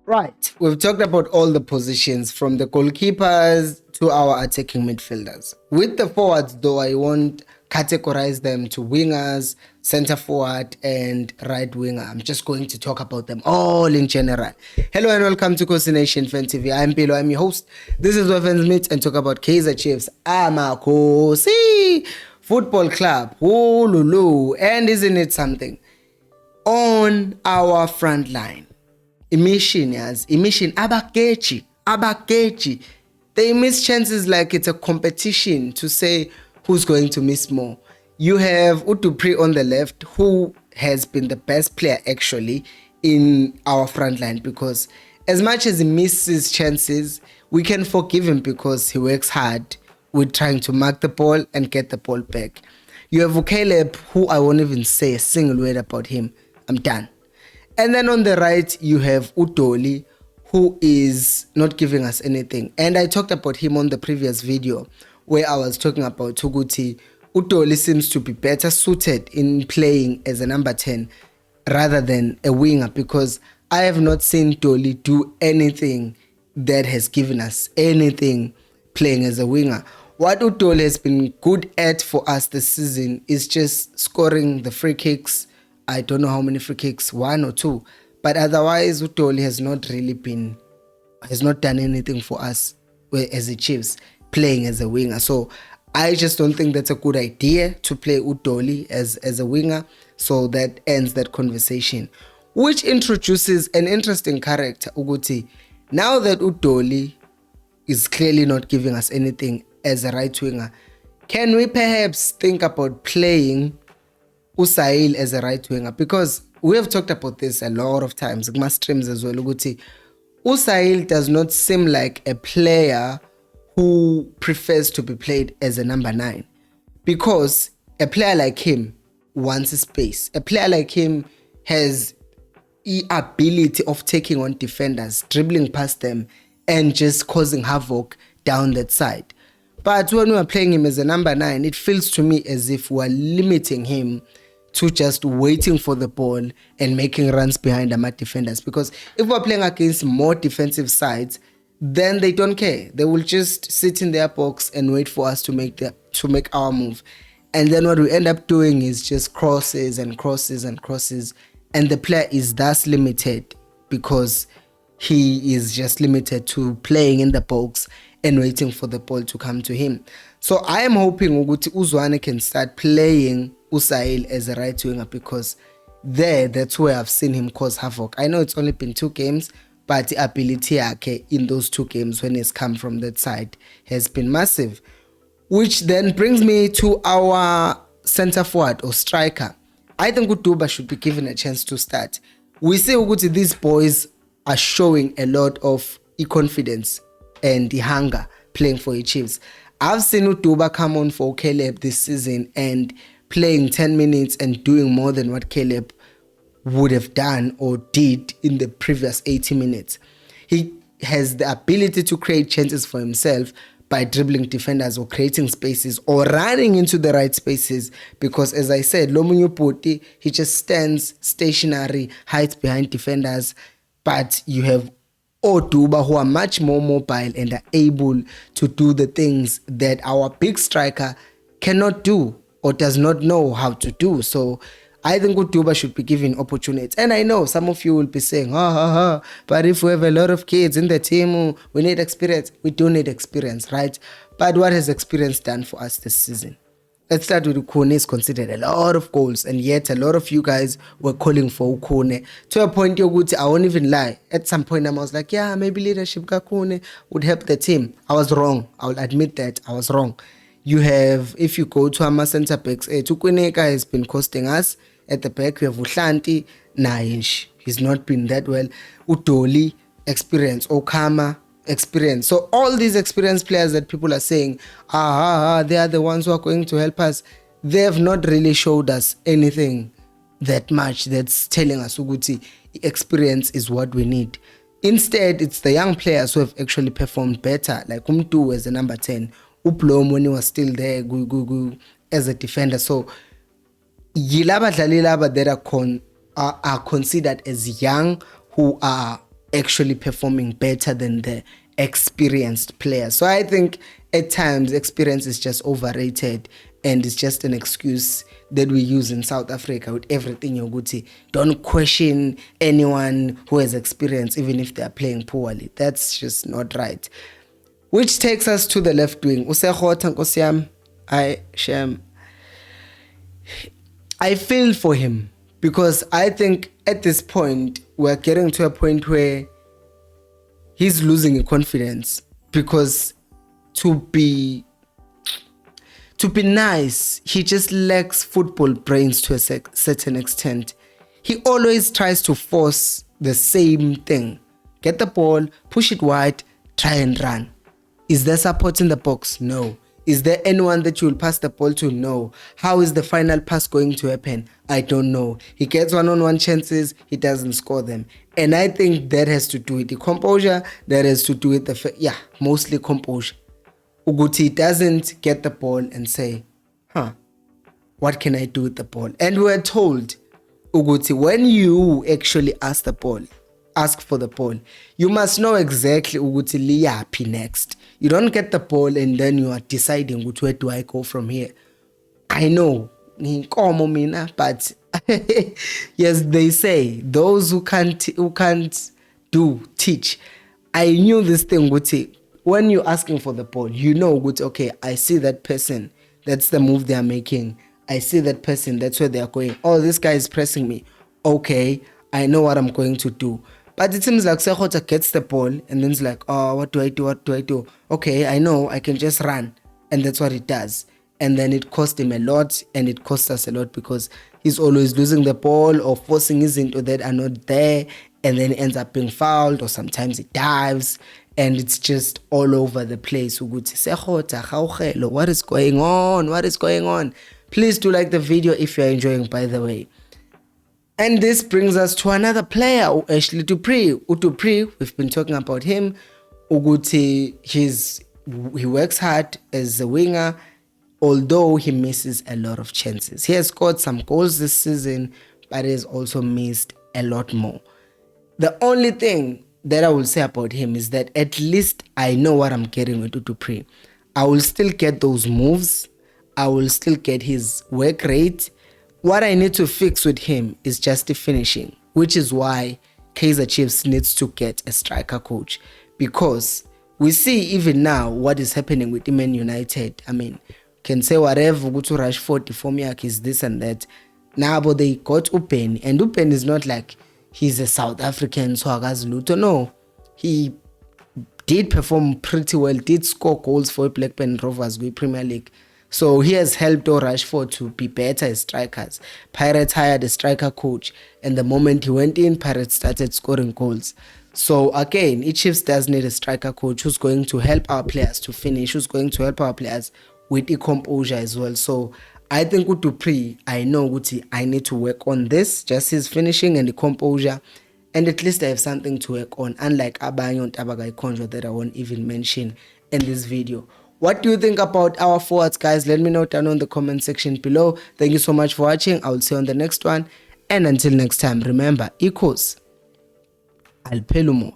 Right. We've talked about all the positions from the goalkeepers to our attacking midfielders. With the forwards, though, I won't categorize them to wingers, center forward, and right winger. I'm just going to talk about them all in general. Hello and welcome to Coast Nation Fan TV. I'm Pilo, I'm your host. This is where fans meet and talk about Kaizer Chiefs. Amakosi Football Club. Oh, lulu. And isn't it something? On our front line. Emission abakechi. They miss chances like it's a competition to say who's going to miss more. You have Du Preez on the left, who has been the best player actually in our front line, because as much as he misses chances, we can forgive him because he works hard with trying to mark the ball and get the ball back. You have Caleb, who I won't even say a single word about him. I'm done. And then on the right, you have Dolly, who is not giving us anything. And I talked about him on the previous video where I was talking about Tuguti. Dolly seems to be better suited in playing as a number 10 rather than a winger, because I have not seen Dolly do anything that has given us anything playing as a winger. What Dolly has been good at for us this season is just scoring the free kicks. I don't know how many free kicks, 1 or 2. But otherwise, Dolly has not done anything for us as the Chiefs playing as a winger. So I just don't think that's a good idea to play Dolly as a winger. So that ends that conversation, which introduces an interesting character, Uguti. Now that Dolly is clearly not giving us anything as a right winger, can we perhaps think about playing Saile as a right winger? Because we have talked about this a lot of times in my streams as well. Saile does not seem like a player who prefers to be played as a number 9, because a player like him wants space. A player like him has the ability of taking on defenders, dribbling past them, and just causing havoc down that side. But when we are playing him as a number 9, it feels to me as if we are limiting him to just waiting for the ball and making runs behind our defenders. Because if we're playing against more defensive sides, then they don't care. They will just sit in their box and wait for us to make our move. And then what we end up doing is just crosses, and the player is thus limited because he is just limited to playing in the box and waiting for the ball to come to him. So I am hoping Uguti Uzwane can start playing Saile as a right winger, because that's where I've seen him cause havoc. I know it's only been 2 games, but the ability in those 2 games when he's come from that side has been massive. Which then brings me to our center forward or striker. I think Duba should be given a chance to start. We see Uguti, these boys are showing a lot of confidence and the hunger playing for the Chiefs. I've seen Duba come on for Caleb this season and playing 10 minutes and doing more than what Caleb would have done or did in the previous 80 minutes. He has the ability to create chances for himself by dribbling defenders or creating spaces or running into the right spaces, because as I said, Lomunyu Poti, he just stands stationary, hides behind defenders. But you have Duba, who are much more mobile and are able to do the things that our big striker cannot do or does not know how to do. So I think Duba should be given opportunities. And I know some of you will be saying, but if we have a lot of kids in the team, we need experience. We do need experience, right? But what has experience done for us this season? Let's start with Ukone. Is considered a lot of goals, and yet a lot of you guys were calling for Ukone to a point Yoguti, I won't even lie. At some point I was like, yeah, maybe leadership Kakune would help the team. I was wrong. I will admit that I was wrong. You have, if you go to our center backs, Tukuneka has been costing us at the back. We have Uhlanti, he's not been that well. Udoli, experience. Okama, experience. So all these experienced players that people are saying, they are the ones who are going to help us, they have not really showed us anything that much that's telling us Uguti experience is what we need. Instead, it's the young players who have actually performed better, like Umtu as the number 10, Uplom when he was still there, as a defender. So Yilaba Dalilaba that are considered as young, who are actually performing better than the experienced players. So I think at times experience is just overrated, and it's just an excuse that we use in South Africa with everything. Yoguti, don't question anyone who has experience even if they are playing poorly. That's just not right. Which takes us to the left wing. Sekgota Nkosi yami, I feel for him, because I think at this point we're getting to a point where he's losing confidence, because to be nice, he just lacks football brains to a certain extent. He always tries to force the same thing. Get the ball, push it wide, try and run. Is there support in the box? No. Is there anyone that you will pass the ball to? No. How is the final pass going to happen? I don't know. He gets one-on-one chances, he doesn't score them. And I think that has to do with the composure, that has to do with the, mostly composure. Uguti doesn't get the ball and say, what can I do with the ball? And we're told, Uguti, when you actually ask for the ball, you must know exactly Uguti liyapi next. You don't get the ball and then you are deciding where do I go from here. I know, but yes, they say those who can't do teach. I knew this thing, Uguti. When you're asking for the ball, you know, okay, I see that person, that's the move they are making. I see that person, that's where they are going. Oh, this guy is pressing me. Okay, I know what I'm going to do. But it seems like Sekgota gets the ball and then it's like, oh, what do I do? Okay, I know, I can just run. And that's what it does. And then it cost him a lot, and it costs us a lot, because he's always losing the ball or forcing his into that are not there, and then ends up being fouled, or sometimes he dives, and it's just all over the place. Sekgota, Kgaogelo, what is going on? What is going on? Please do like the video if you're enjoying, by the way. And this brings us to another player, Ashley Du Preez. Du Preez, we've been talking about him. Uguti, he works hard as a winger, although he misses a lot of chances. He has scored some goals this season, but he has also missed a lot more. The only thing that I will say about him is that at least I know what I'm getting with Du Preez. I will still get those moves. I will still get his work rate. What I need to fix with him is just the finishing, which is why Kaizer Chiefs needs to get a striker coach, because we see even now what is happening with Man United. I mean, can say whatever, go to Rashford, the form is this and that. Now, but they got Upen, and Upen is not like he's a South African, so Luto. No, he did perform pretty well, did score goals for Blackburn Rovers with Premier League. So he has helped Rashford to be better as strikers. Pirates hired a striker coach, and the moment he went in, Pirates started scoring goals. So again, Chiefs does need a striker coach who's going to help our players to finish, who's going to help our players with the composure as well. So I think with Du Preez, I know I need to work on this, just his finishing and the composure, and at least I have something to work on, unlike Abanyo Tabagai Konjo that I won't even mention in this video. What do you think about our forwards, guys? Let me know down in the comment section below. Thank you so much for watching. I will see you on the next one. And until next time, remember, equals Alpelumoy.